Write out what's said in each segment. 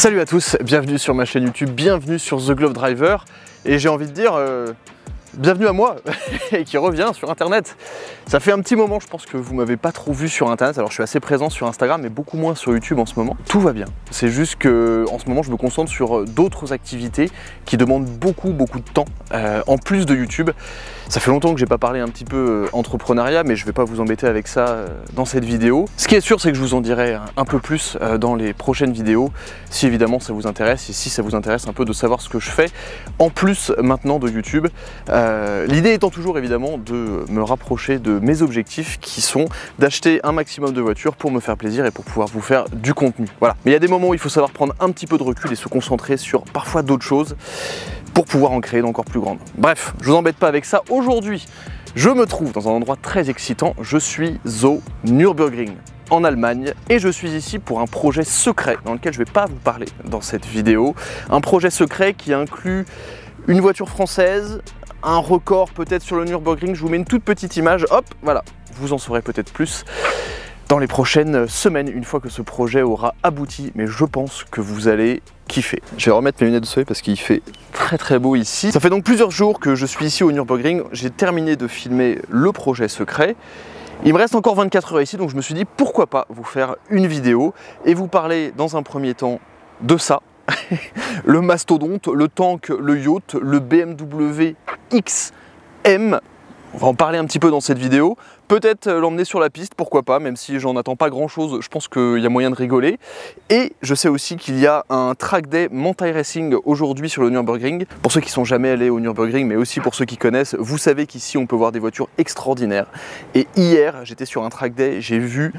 Salut à tous, bienvenue sur ma chaîne YouTube, bienvenue sur The Glove Driver. Et j'ai envie de dire, bienvenue à moi, qui revient sur internet. Ça fait un petit moment, je pense que vous m'avez pas trop vu sur internet. Alors je suis assez présent sur Instagram, mais beaucoup moins sur YouTube en ce moment. Tout va bien, c'est juste que en ce moment je me concentre sur d'autres activités qui demandent beaucoup de temps, en plus de YouTube. Ça fait longtemps que j'ai pas parlé un petit peu entrepreneuriat, mais je vais pas vous embêter avec ça dans cette vidéo. Ce qui est sûr, c'est que je vous en dirai un peu plus dans les prochaines vidéos, si évidemment ça vous intéresse, et si ça vous intéresse un peu de savoir ce que je fais, en plus maintenant de YouTube. L'idée étant toujours évidemment de me rapprocher de mes objectifs, qui sont d'acheter un maximum de voitures pour me faire plaisir et pour pouvoir vous faire du contenu. Voilà. Mais il y a des moments où il faut savoir prendre un petit peu de recul et se concentrer sur parfois d'autres choses, pour pouvoir en créer d'encore plus grandes. Bref, je vous embête pas avec ça. Aujourd'hui, je me trouve dans un endroit très excitant. Je suis au Nürburgring, en Allemagne, et je suis ici pour un projet secret dans lequel je ne vais pas vous parler dans cette vidéo. Un projet secret qui inclut une voiture française, un record peut-être sur le Nürburgring. Je vous mets une toute petite image, hop, voilà, vous en saurez peut-être plus dans les prochaines semaines, une fois que ce projet aura abouti, mais je pense que vous allez kiffer. Je vais remettre mes lunettes de soleil parce qu'il fait très beau ici. Ça fait donc plusieurs jours que je suis ici au Nürburgring. J'ai terminé de filmer le projet secret. Il me reste encore 24 heures ici, donc je me suis dit pourquoi pas vous faire une vidéo et vous parler dans un premier temps de ça. Le mastodonte, le tank, le yacht, le BMW XM. On va en parler un petit peu dans cette vidéo. Peut-être l'emmener sur la piste, pourquoi pas, même si j'en attends pas grand chose, je pense qu'il y a moyen de rigoler. Et je sais aussi qu'il y a un track day multi-racing aujourd'hui sur le Nürburgring. Pour ceux qui sont jamais allés au Nürburgring, mais aussi pour ceux qui connaissent, vous savez qu'ici on peut voir des voitures extraordinaires. Et hier, j'étais sur un track day, j'ai vu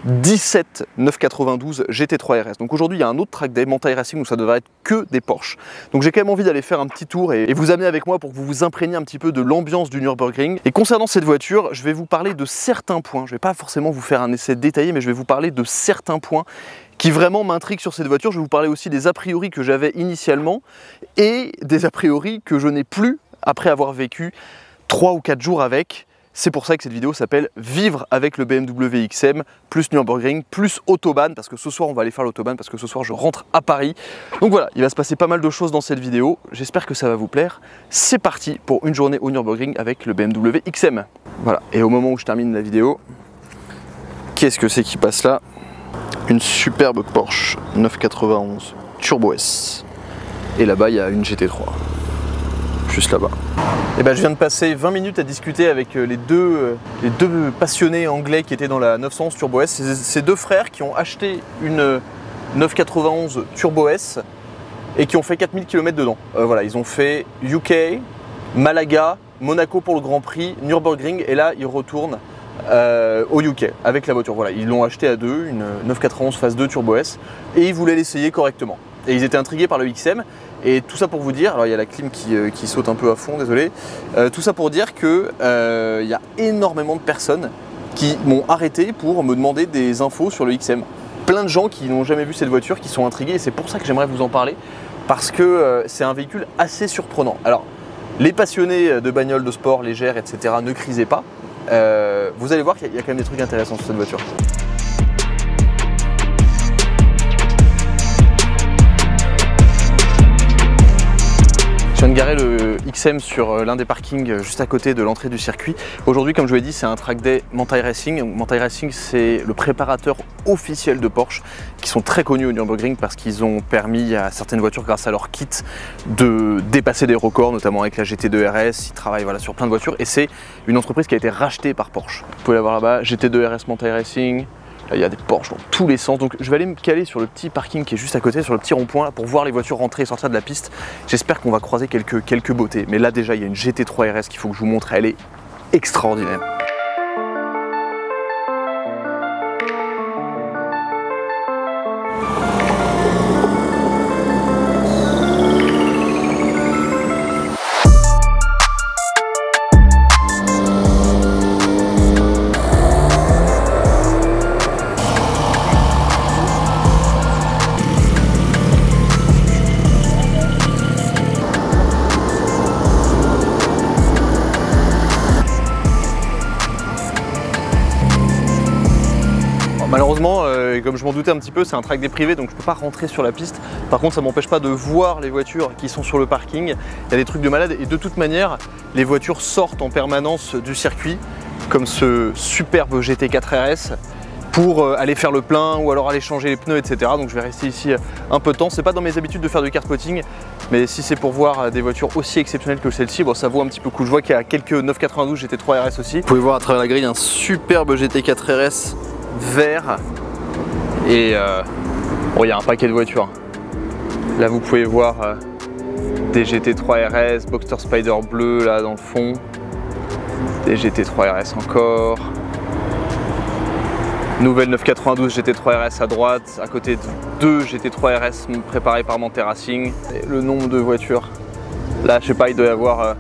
17 992 GT3 RS. Donc aujourd'hui il y a un autre track day multi-racing où ça devrait être que des Porsche. Donc j'ai quand même envie d'aller faire un petit tour et vous amener avec moi pour que vous vous imprégniez un petit peu de l'ambiance du Nürburgring. Et concernant cette voiture, je vais vous parler de certains points. Je ne vais pas forcément vous faire un essai détaillé, mais je vais vous parler de certains points qui vraiment m'intriguent sur cette voiture. Je vais vous parler aussi des a priori que j'avais initialement et des a priori que je n'ai plus après avoir vécu 3 ou 4 jours avec. C'est pour ça que cette vidéo s'appelle Vivre avec le BMW XM, plus Nürburgring, plus Autobahn, parce que ce soir on va aller faire l'Autobahn, parce que ce soir je rentre à Paris. Donc voilà, il va se passer pas mal de choses dans cette vidéo, j'espère que ça va vous plaire. C'est parti pour une journée au Nürburgring avec le BMW XM. Voilà, et au moment où je termine la vidéo, qu'est-ce que c'est qui passe là? Une superbe Porsche 991 Turbo S. Et là-bas il y a une GT3. Juste là-bas. Et ben je viens de passer 20 minutes à discuter avec les deux passionnés anglais qui étaient dans la 911 Turbo S. Ces deux frères qui ont acheté une 991 Turbo S et qui ont fait 4000 km dedans. Voilà, ils ont fait UK, Malaga, Monaco pour le Grand Prix, Nürburgring, et là ils retournent au UK avec la voiture. Voilà, ils l'ont acheté à deux, une 991 Phase 2 Turbo S, et ils voulaient l'essayer correctement. Et ils étaient intrigués par le XM. Et tout ça pour vous dire, alors il y a la clim qui saute un peu à fond, désolé. Tout ça pour dire que il y a énormément de personnes qui m'ont arrêté pour me demander des infos sur le XM. Plein de gens qui n'ont jamais vu cette voiture, qui sont intrigués, et c'est pour ça que j'aimerais vous en parler, parce que c'est un véhicule assez surprenant. Alors, les passionnés de bagnoles de sport légères, etc., ne crisez pas. Vous allez voir qu'il y a quand même des trucs intéressants sur cette voiture. Je viens de garer le XM sur l'un des parkings juste à côté de l'entrée du circuit. Aujourd'hui, comme je vous l'ai dit, c'est un track day multi-racing. Multi-racing, c'est le préparateur officiel de Porsche, qui sont très connus au Nürburgring parce qu'ils ont permis à certaines voitures, grâce à leur kit, de dépasser des records, notamment avec la GT2 RS. Ils travaillent voilà, sur plein de voitures et c'est une entreprise qui a été rachetée par Porsche. Vous pouvez la voir là-bas, GT2 RS multi-racing. Là, il y a des Porsche dans tous les sens, donc je vais aller me caler sur le petit parking qui est juste à côté, sur le petit rond-point, pour voir les voitures rentrer et sortir de la piste. J'espère qu'on va croiser quelques beautés. Mais là déjà, il y a une GT3 RS qu'il faut que je vous montre, elle est extraordinaire. et comme je m'en doutais un petit peu, c'est un track day privé, donc je peux pas rentrer sur la piste. Par contre, ça m'empêche pas de voir les voitures qui sont sur le parking. Il y a des trucs de malade et de toute manière, les voitures sortent en permanence du circuit, comme ce superbe GT4 RS, pour aller faire le plein ou alors aller changer les pneus, etc. Donc je vais rester ici un peu de temps. C'est pas dans mes habitudes de faire du kartpotting, mais si c'est pour voir des voitures aussi exceptionnelles que celle-ci, bon, ça vaut un petit peu le coup. Je vois qu'il y a quelques 992 GT3 RS aussi. Vous pouvez voir à travers la grille un superbe GT4 RS vert et bon, il y a un paquet de voitures. Là vous pouvez voir des GT3 RS, Boxster Spider bleu là dans le fond, des GT3 RS encore. Nouvelle 992 GT3 RS à droite, à côté de deux GT3 RS préparés par Manthey Racing. Et le nombre de voitures, là je sais pas, il doit y avoir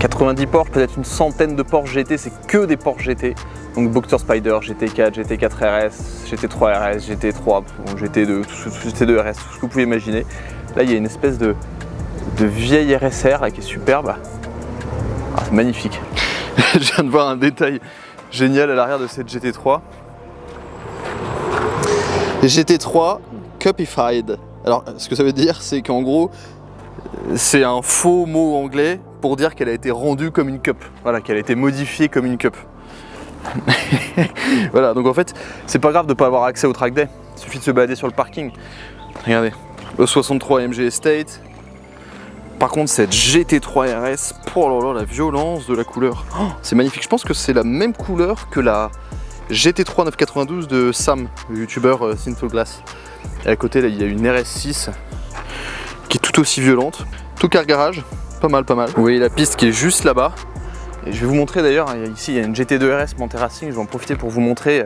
90 Porsche, peut-être une centaine de Porsche GT, c'est que des Porsche GT. Donc Boxster Spider, GT4, GT4 RS, GT3 RS, GT3, GT2, GT2 RS, tout ce que vous pouvez imaginer. Là il y a une espèce de vieille RSR là, qui est superbe. Ah, c'est magnifique. Je viens de voir un détail génial à l'arrière de cette GT3. GT3 Cupified. Alors ce que ça veut dire, c'est qu'en gros c'est un faux mot anglais pour dire qu'elle a été rendue comme une cup. Voilà, qu'elle a été modifiée comme une cup. Voilà, donc en fait c'est pas grave de pas avoir accès au track day, il suffit de se balader sur le parking. Regardez, le 63 AMG Estate. Par contre cette GT3 RS, oh là là, la violence de la couleur, oh, c'est magnifique. Je pense que c'est la même couleur que la GT3 992 de Sam, le youtubeur Sinful Glass. Et à côté là il y a une RS6 qui est tout aussi violente. Tout car garage, pas mal pas mal. Vous voyez la piste qui est juste là-bas. Et je vais vous montrer d'ailleurs, ici il y a une GT2 RS Manthey Racing, je vais en profiter pour vous montrer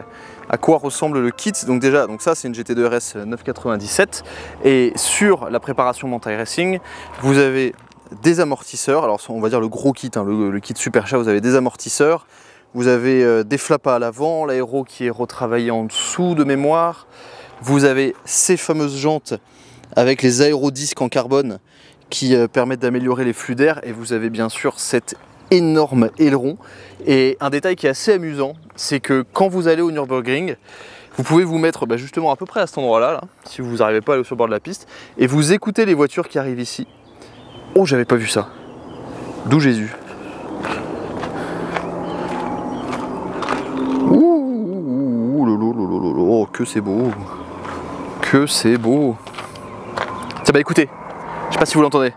à quoi ressemble le kit. Donc déjà, donc ça c'est une GT2 RS 997 et sur la préparation Manthey Racing, vous avez des amortisseurs, alors on va dire le gros kit, hein, le kit super cher, vous avez des amortisseurs, vous avez des flaps à l'avant, l'aéro qui est retravaillé en dessous de mémoire, vous avez ces fameuses jantes avec les aérodisques en carbone qui permettent d'améliorer les flux d'air et vous avez bien sûr cette énorme aileron. Et un détail qui est assez amusant, c'est que quand vous allez au Nürburgring, vous pouvez vous mettre justement à peu près à cet endroit là, si vous n'arrivez pas à aller sur le bord de la piste, et vous écoutez les voitures qui arrivent ici. Oh, j'avais pas vu ça. D'où Jésus. Ouh, oh, que c'est beau. Que c'est beau. Tiens, bah écoutez, je sais pas si vous l'entendez.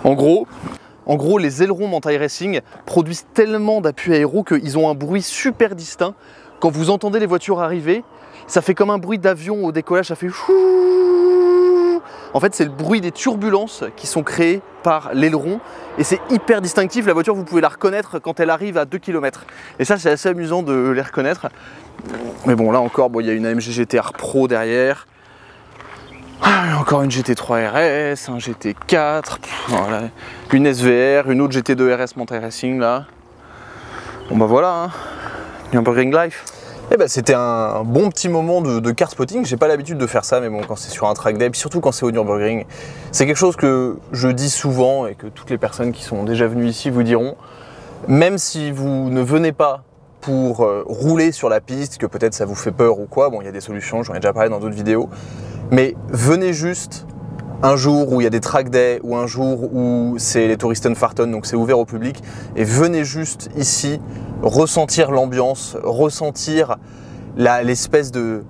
En gros, les ailerons Manthey Racing produisent tellement d'appui aéro qu'ils ont un bruit super distinct. Quand vous entendez les voitures arriver, ça fait comme un bruit d'avion au décollage, ça fait chou. En fait, c'est le bruit des turbulences qui sont créées par l'aileron et c'est hyper distinctif. La voiture, vous pouvez la reconnaître quand elle arrive à 2 km. Et ça, c'est assez amusant de les reconnaître. Mais bon, là encore, bon, il y a une AMG GT-R Pro derrière. Ah, encore une GT3 RS, un GT4, voilà, une SVR, une autre GT2 RS Manthey Racing là. Bon bah voilà, hein. Nürburgring Life. Et bah c'était un bon petit moment de kartspotting. J'ai pas l'habitude de faire ça, mais bon, quand c'est sur un track day, puis surtout quand c'est au Nürburgring, c'est quelque chose que je dis souvent et que toutes les personnes qui sont déjà venues ici vous diront. Même si vous ne venez pas pour rouler sur la piste, que peut-être ça vous fait peur ou quoi, bon il y a des solutions, j'en ai déjà parlé dans d'autres vidéos. Mais venez juste un jour où il y a des track days ou un jour où c'est les Touristenfarten, donc c'est ouvert au public, et venez juste ici ressentir l'ambiance, ressentir l'espèce de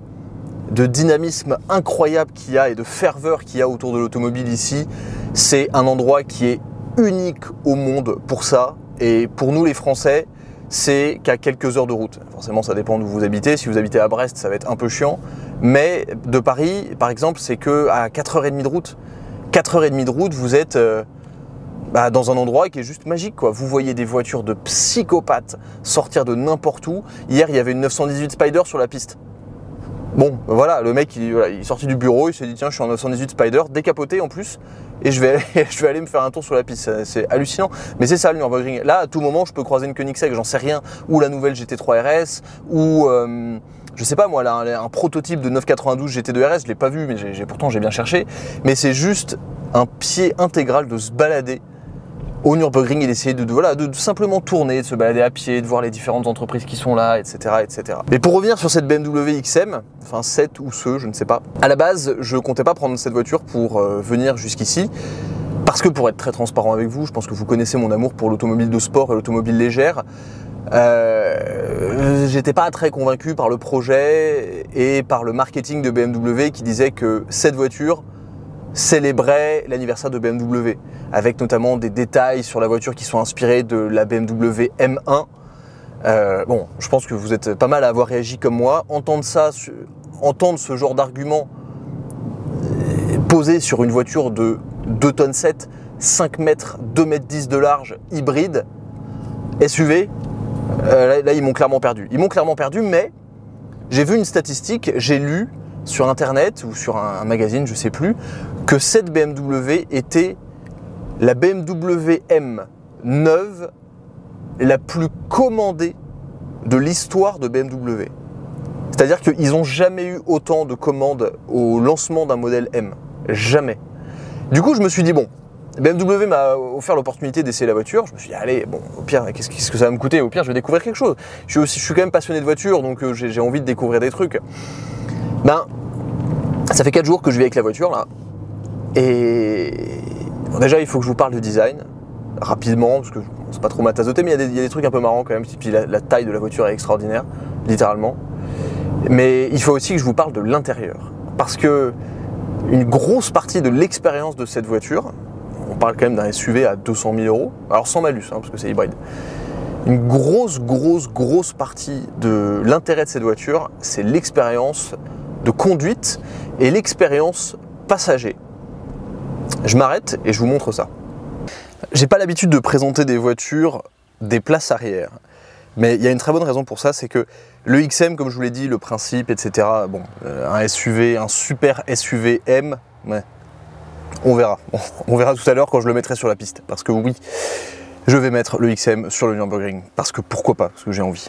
dynamisme incroyable qu'il y a et de ferveur qu'il y a autour de l'automobile ici. C'est un endroit qui est unique au monde pour ça, et pour nous les Français, c'est qu'à quelques heures de route. Forcément, ça dépend d'où vous habitez. Si vous habitez à Brest, ça va être un peu chiant. Mais de Paris, par exemple, c'est qu'à 4h30 de route. 4h30 de route, vous êtes dans un endroit qui est juste magique, quoi. Vous voyez des voitures de psychopathes sortir de n'importe où. Hier, il y avait une 918 Spider sur la piste. Bon, voilà, le mec, il est sorti du bureau, il s'est dit tiens, je suis en 918 Spider, décapoté en plus, et je vais aller me faire un tour sur la piste. C'est hallucinant, mais c'est ça le Nürburgring. Là, à tout moment, je peux croiser une Koenigsegg, j'en sais rien, ou la nouvelle GT3 RS, ou je sais pas moi, là, un prototype de 992 GT2 RS, je l'ai pas vu, mais pourtant j'ai bien cherché. Mais c'est juste un pied intégral de se balader au Nürburgring et d'essayer de simplement tourner, de se balader à pied, de voir les différentes entreprises qui sont là, etc., etc. Mais pour revenir sur cette BMW XM, enfin 7 ou ce, je ne sais pas, à la base, je comptais pas prendre cette voiture pour venir jusqu'ici, parce que pour être très transparent avec vous, je pense que vous connaissez mon amour pour l'automobile de sport et l'automobile légère. J'étais pas très convaincu par le projet et par le marketing de BMW qui disait que cette voiture célébrait l'anniversaire de BMW, avec notamment des détails sur la voiture qui sont inspirés de la BMW M1. Bon, je pense que vous êtes pas mal à avoir réagi comme moi. Entendre ce genre d'argument posé sur une voiture de 2 tonnes 7, 5 mètres, 2 mètres 10 de large, hybride, SUV, là ils m'ont clairement perdu. Ils m'ont clairement perdu, mais j'ai vu une statistique, j'ai lu sur internet ou sur un magazine, je sais plus, que cette BMW était la BMW M9 la plus commandée de l'histoire de BMW. C'est-à-dire qu'ils n'ont jamais eu autant de commandes au lancement d'un modèle M. Jamais. Du coup, je me suis dit, bon, BMW m'a offert l'opportunité d'essayer la voiture. Je me suis dit, allez, bon, au pire, qu'est-ce que ça va me coûter? Au pire, je vais découvrir quelque chose. Je suis quand même passionné de voiture, donc j'ai envie de découvrir des trucs. Ben, ça fait 4 jours que je vis avec la voiture, là. Et bon, déjà, il faut que je vous parle du design, rapidement, parce que c'est pas trop ma tasse de thé, mais il y a des trucs un peu marrants quand même. Puis la taille de la voiture est extraordinaire, littéralement. Mais il faut aussi que je vous parle de l'intérieur. Parce que une grosse partie de l'expérience de cette voiture, on parle quand même d'un SUV à 200 000 €, alors sans malus, hein, parce que c'est hybride. Une grosse partie de l'intérêt de cette voiture, c'est l'expérience de conduite et l'expérience passager. Je m'arrête et je vous montre ça. J'ai pas l'habitude de présenter des voitures des places arrière. Mais il y a une très bonne raison pour ça, c'est que le XM, comme je vous l'ai dit, le principe, etc. Bon, un SUV, un super SUV M, ouais, on verra. On verra tout à l'heure quand je le mettrai sur la piste. Parce que oui, je vais mettre le XM sur le Nürburgring. Parce que pourquoi pas, parce que j'ai envie.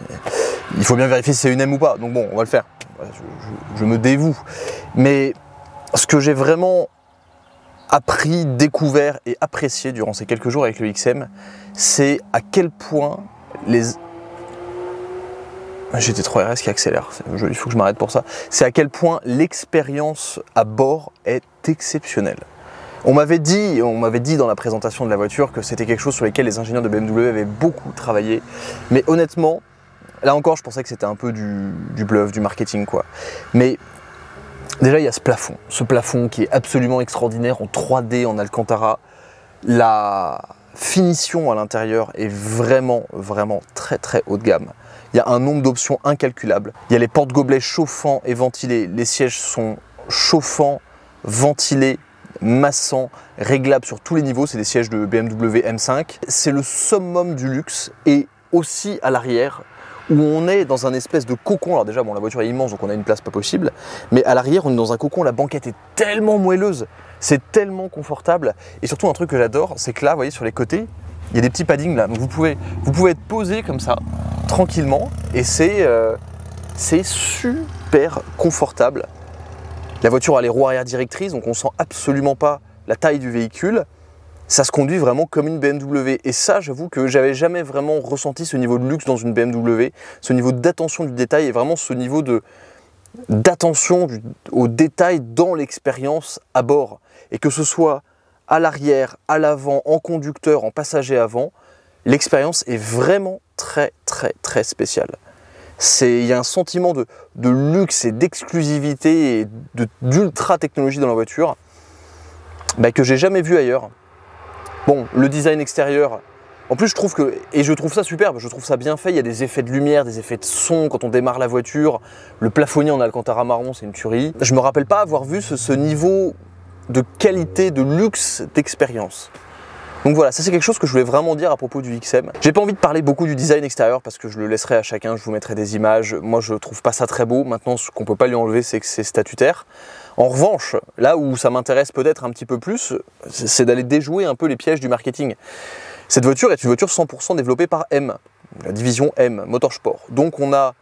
Il faut bien vérifier si c'est une M ou pas, donc bon, on va le faire. Je me dévoue. Mais ce que j'ai vraiment appris, découvert et apprécié durant ces quelques jours avec le XM, c'est à quel point les... GT3 RS qui accélère, il faut que je m'arrête pour ça. C'est à quel point l'expérience à bord est exceptionnelle. On m'avait dit dans la présentation de la voiture que c'était quelque chose sur lequel les ingénieurs de BMW avaient beaucoup travaillé. Mais honnêtement, là encore, je pensais que c'était un peu du bluff, du marketing, quoi. Mais déjà, il y a ce plafond qui est absolument extraordinaire en 3D, en Alcantara. La finition à l'intérieur est vraiment très haut de gamme. Il y a un nombre d'options incalculable. Il y a les porte-gobelets chauffants et ventilés. Les sièges sont chauffants, ventilés, massants, réglables sur tous les niveaux. C'est des sièges de BMW M5. C'est le summum du luxe et aussi à l'arrière où on est dans un espèce de cocon. Alors déjà, bon, la voiture est immense, donc on a une place pas possible. Mais à l'arrière, on est dans un cocon. La banquette est tellement moelleuse. C'est tellement confortable. Et surtout, un truc que j'adore, c'est que là, vous voyez, sur les côtés, il y a des petits paddings là. Donc vous pouvez être posé comme ça, tranquillement. Et c'est super confortable. La voiture a les roues arrière directrices, donc on sent absolument pas la taille du véhicule. Ça se conduit vraiment comme une BMW. Et ça, j'avoue que j'avais jamais vraiment ressenti ce niveau de luxe dans une BMW, ce niveau d'attention du détail et vraiment ce niveau d'attention au détail dans l'expérience à bord. Et que ce soit à l'arrière, à l'avant, en conducteur, en passager avant, l'expérience est vraiment très spéciale. Il y a un sentiment de luxe et d'exclusivité et d'ultra technologie dans la voiture que j'ai jamais vu ailleurs. Bon, le design extérieur, en plus je trouve ça superbe, je trouve ça bien fait, il y a des effets de lumière, des effets de son quand on démarre la voiture, le plafonnier en Alcantara marron, c'est une tuerie. Je me rappelle pas avoir vu ce niveau de qualité, de luxe, d'expérience. Donc voilà, ça c'est quelque chose que je voulais vraiment dire à propos du XM. J'ai pas envie de parler beaucoup du design extérieur parce que je le laisserai à chacun, je vous mettrai des images. Moi je trouve pas ça très beau, maintenant ce qu'on peut pas lui enlever c'est que c'est statutaire. En revanche, là où ça m'intéresse peut-être un petit peu plus, c'est d'aller déjouer un peu les pièges du marketing. Cette voiture est une voiture 100% développée par M, la division M, Motorsport. Donc on a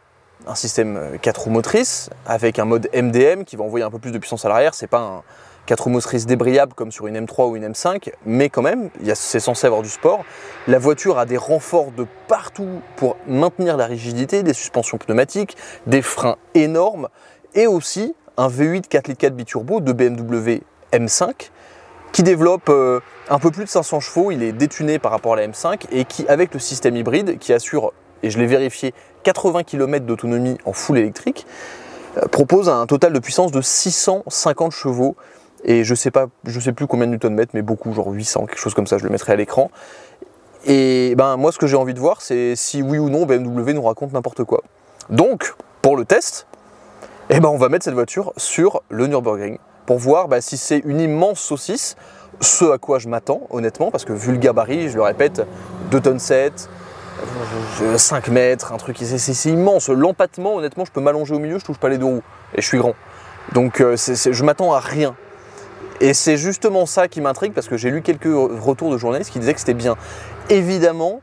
un système 4 roues motrices avec un mode MDM qui va envoyer un peu plus de puissance à l'arrière, c'est pas 4 roues motrices débrayables comme sur une M3 ou une M5, mais quand même, c'est censé avoir du sport. La voiture a des renforts de partout pour maintenir la rigidité, des suspensions pneumatiques, des freins énormes, et aussi un V8 4 litres 4 biturbo de BMW M5 qui développe un peu plus de 500 chevaux, il est détuné par rapport à la M5 et qui, avec le système hybride, qui assure, et je l'ai vérifié, 80 km d'autonomie en full électrique, propose un total de puissance de 650 chevaux et je sais plus combien de Nm, mais beaucoup, genre 800, quelque chose comme ça, je le mettrai à l'écran. Et ben moi ce que j'ai envie de voir, c'est si oui ou non BMW nous raconte n'importe quoi. Donc, pour le test, eh ben on va mettre cette voiture sur le Nürburgring pour voir si c'est une immense saucisse, ce à quoi je m'attends honnêtement, parce que vu le gabarit, je le répète, 2 tonnes 7, 5 mètres, un truc, c'est immense. L'empattement, honnêtement, je peux m'allonger au milieu, je touche pas les 2 roues, et je suis grand. Donc je m'attends à rien. Et c'est justement ça qui m'intrigue, parce que j'ai lu quelques retours de journalistes qui disaient que c'était bien. Évidemment,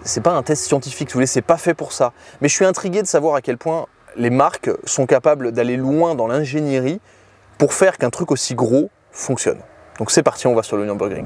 c'est pas un test scientifique, vous voulez, c'est pas fait pour ça. Mais je suis intrigué de savoir à quel point les marques sont capables d'aller loin dans l'ingénierie pour faire qu'un truc aussi gros fonctionne. Donc c'est parti, on va sur le Nürburgring.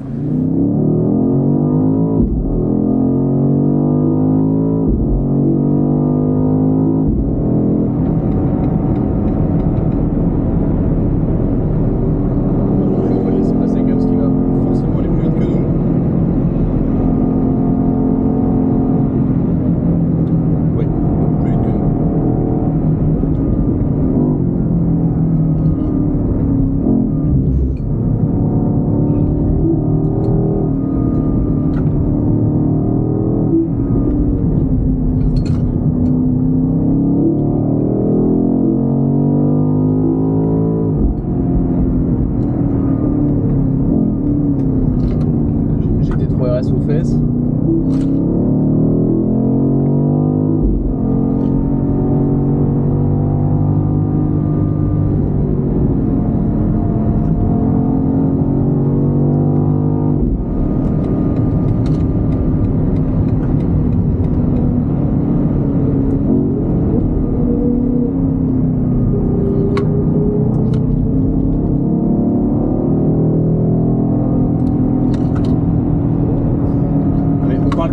Aux fesses.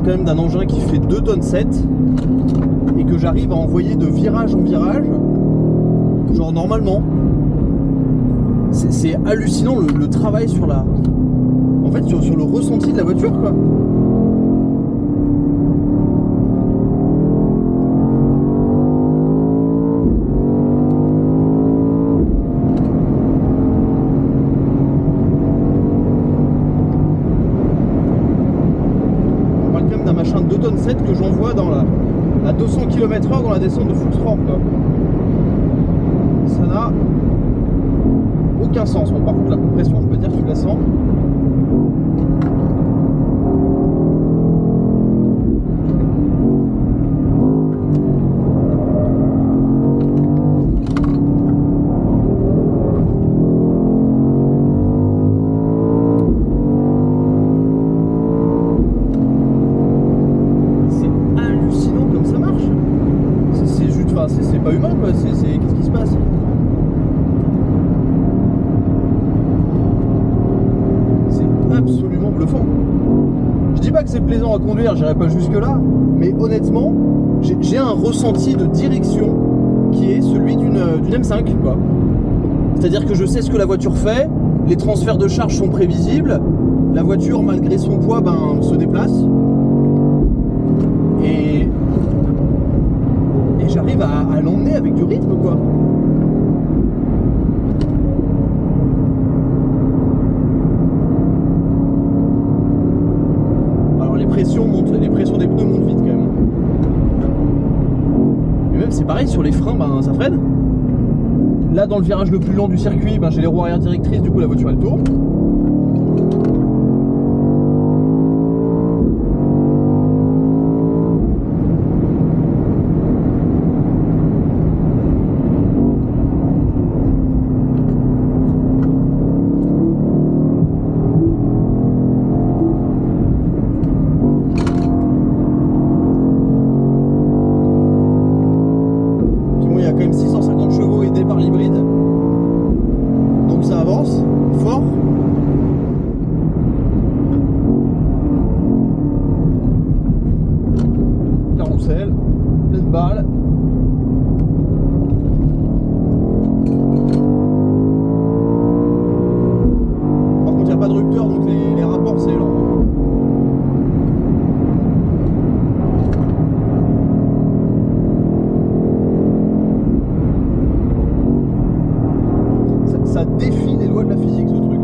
Quand même d'un engin qui fait 2 tonnes 7 et que j'arrive à envoyer de virage en virage, genre normalement. C'est hallucinant le travail sur la... En fait sur le ressenti de la voiture quoi. D'un machin de 2 tonnes 7 que j'envoie dans à 200 km/h dans la descente de full sport quoi. Ça n'a aucun sens. Bon, par contre la compression je peux dire que tu la sens. C'est pas humain quoi, qu'est-ce qui se passe? C'est absolument bluffant. Je dis pas que c'est plaisant à conduire, j'irai pas jusque là, mais honnêtement, j'ai un ressenti de direction qui est celui d'une M5 quoi. C'est-à-dire que je sais ce que la voiture fait, les transferts de charge sont prévisibles, la voiture malgré son poids se déplace. Et j'arrive à l'emmener avec du rythme quoi. Alors les pressions des pneus montent vite quand même. Et même c'est pareil sur les freins, ça freine. Là dans le virage le plus lent du circuit, j'ai les roues arrière directrices, du coup la voiture elle tourne. Il y a quand même 650 chevaux aidés par l'hybride, donc ça avance. interrupteur, donc les rapports c'est lent. Ça défie les lois de la physique, ce truc.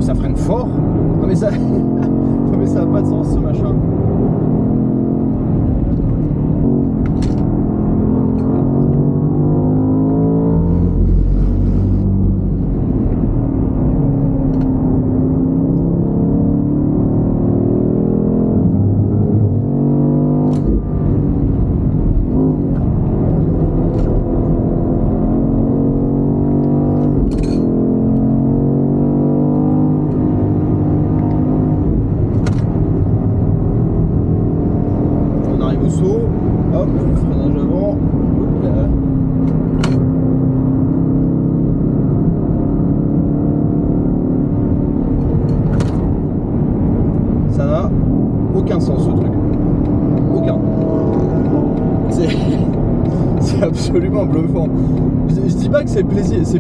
Ça freine fort. Non mais ça non mais ça a pas de sens ce machin. Hop, freinage avant. Ça n'a aucun sens ce truc. Aucun. C'est absolument bluffant. Je dis pas que c'est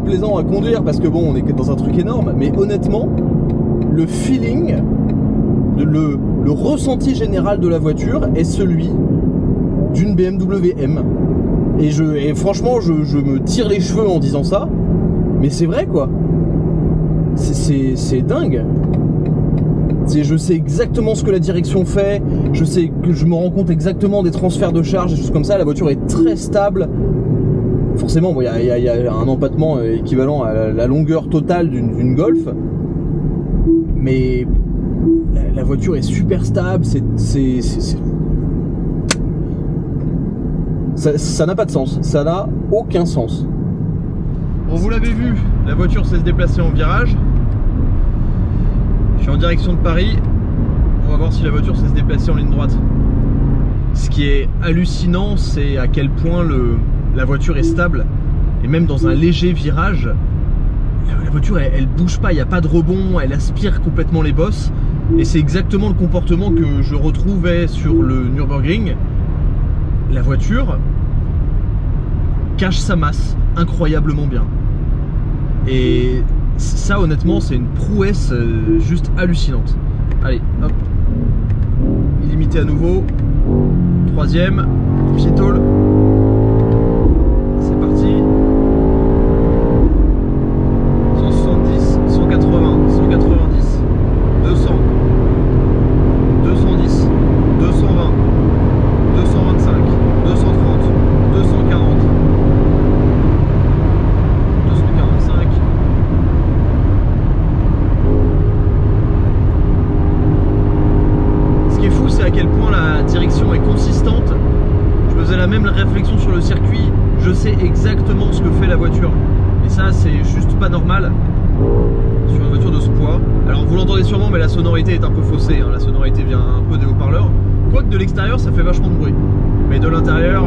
plaisant à conduire parce que bon, on est dans un truc énorme, mais honnêtement, le feeling, le ressenti général de la voiture est celui d'une BMW M. Et franchement, je me tire les cheveux en disant ça, mais c'est vrai quoi. C'est dingue. Je sais exactement ce que la direction fait, je me rends compte exactement des transferts de charge, des choses comme ça. La voiture est très stable. Forcément, bon, y a un empattement équivalent à la longueur totale d'une Golf, mais la voiture est super stable. Ça n'a pas de sens, ça n'a aucun sens. Bon, vous l'avez vu, la voiture sait se déplacer en virage. Je suis en direction de Paris. On va voir si la voiture sait se déplacer en ligne droite. Ce qui est hallucinant, c'est à quel point la voiture est stable. Et même dans un léger virage, la voiture elle bouge pas, il n'y a pas de rebond, elle aspire complètement les bosses. Et c'est exactement le comportement que je retrouvais sur le Nürburgring. La voiture cache sa masse incroyablement bien. Et ça, honnêtement, c'est une prouesse juste hallucinante. Allez, hop. Illimité à nouveau. Troisième. Piétole. C'est parti. 170, 180, 190, 200, 210, 220, 225, 230, 240, 245. Ce qui est fou, c'est à quel point la direction est consistante. Je me faisais la même réflexion sur le circuit. Je sais exactement ce que fait la voiture. Et ça, c'est juste pas normal sur une voiture de ce poids. Alors vous l'entendez sûrement, mais la sonorité est un peu faussée, hein. La sonorité vient un peu des haut-parleurs. Quoique de l'extérieur, ça fait vachement de bruit. Mais de l'intérieur...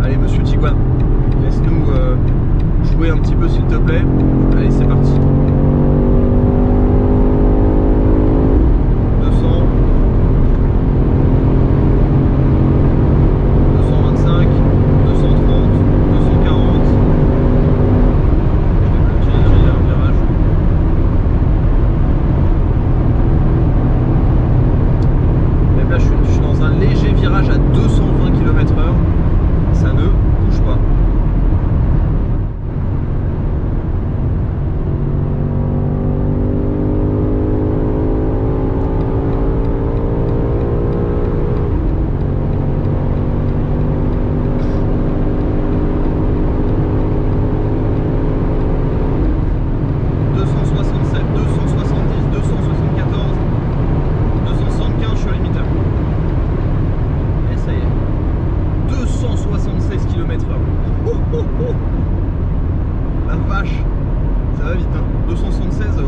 Allez, monsieur Tiguan, laisse-nous jouer un petit peu, s'il te plaît. Allez, c'est parti. 200. 225. 230. 240. J'ai un virage. Même là, je suis dans un léger virage à 220 km/h. Ça ne bouge pas. La vache, ça va vite, hein. 276,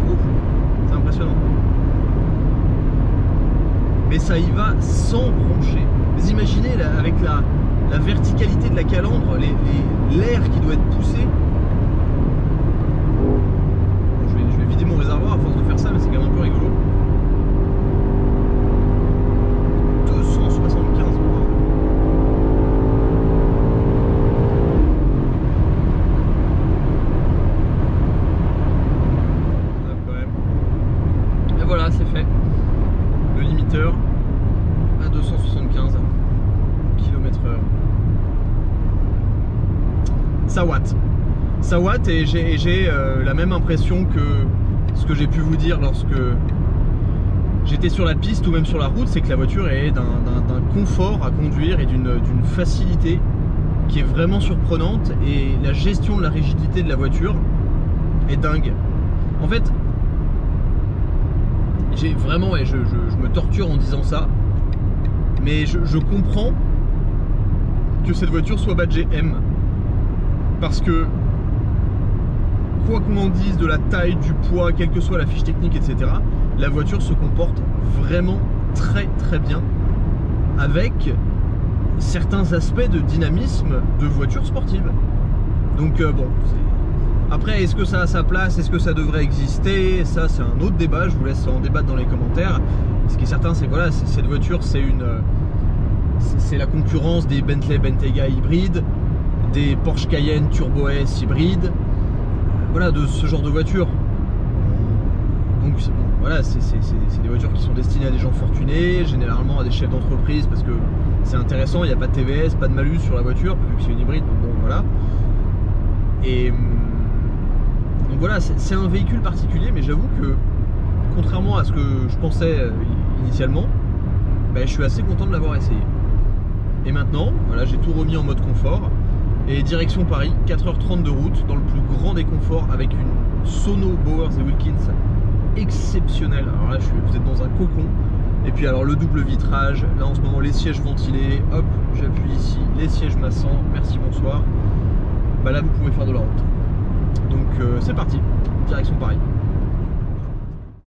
c'est impressionnant. Mais ça y va sans broncher. Vous imaginez là, avec la verticalité de la calandre, l'air qui doit être poussé. Bon, je vais vider mon réservoir à force de faire ça, mais c'est quand même un peu rigolo. 275. Voilà, c'est fait. Le limiteur à 275 km/h. Ça watt et j'ai la même impression que ce que j'ai pu vous dire lorsque j'étais sur la piste ou même sur la route, c'est que la voiture est d'un confort à conduire et d'une facilité qui est vraiment surprenante, et la gestion de la rigidité de la voiture est dingue. En fait, j'ai vraiment, et je me torture en disant ça, mais je comprends que cette voiture soit badgée M, parce que quoi qu'on en dise de la taille, du poids, quelle que soit la fiche technique, etc., la voiture se comporte vraiment très très bien, avec certains aspects de dynamisme de voiture sportive. Donc bon, après, est-ce que ça a sa place, est-ce que ça devrait exister? Ça, c'est un autre débat, je vous laisse en débattre dans les commentaires. Ce qui est certain, c'est que voilà, cette voiture, c'est la concurrence des Bentley Bentayga hybrides, des Porsche Cayenne Turbo S hybrides, voilà, de ce genre de voiture. Donc bon, voilà, c'est des voitures qui sont destinées à des gens fortunés, généralement à des chefs d'entreprise, parce que c'est intéressant, il n'y a pas de TVS, pas de malus sur la voiture, vu que c'est une hybride, donc bon, voilà. Et donc voilà, c'est un véhicule particulier, mais j'avoue que, contrairement à ce que je pensais initialement, ben, je suis assez content de l'avoir essayé. Et maintenant, voilà, j'ai tout remis en mode confort, et direction Paris, 4h30 de route, dans le plus grand des conforts, avec une Sono Bowers & Wilkins exceptionnelle. Alors là, vous êtes dans un cocon, et puis alors le double vitrage, là en ce moment les sièges ventilés, hop, j'appuie ici, les sièges massants, merci, bonsoir. Bah là, vous pouvez faire de la route. Donc c'est parti, direction Paris.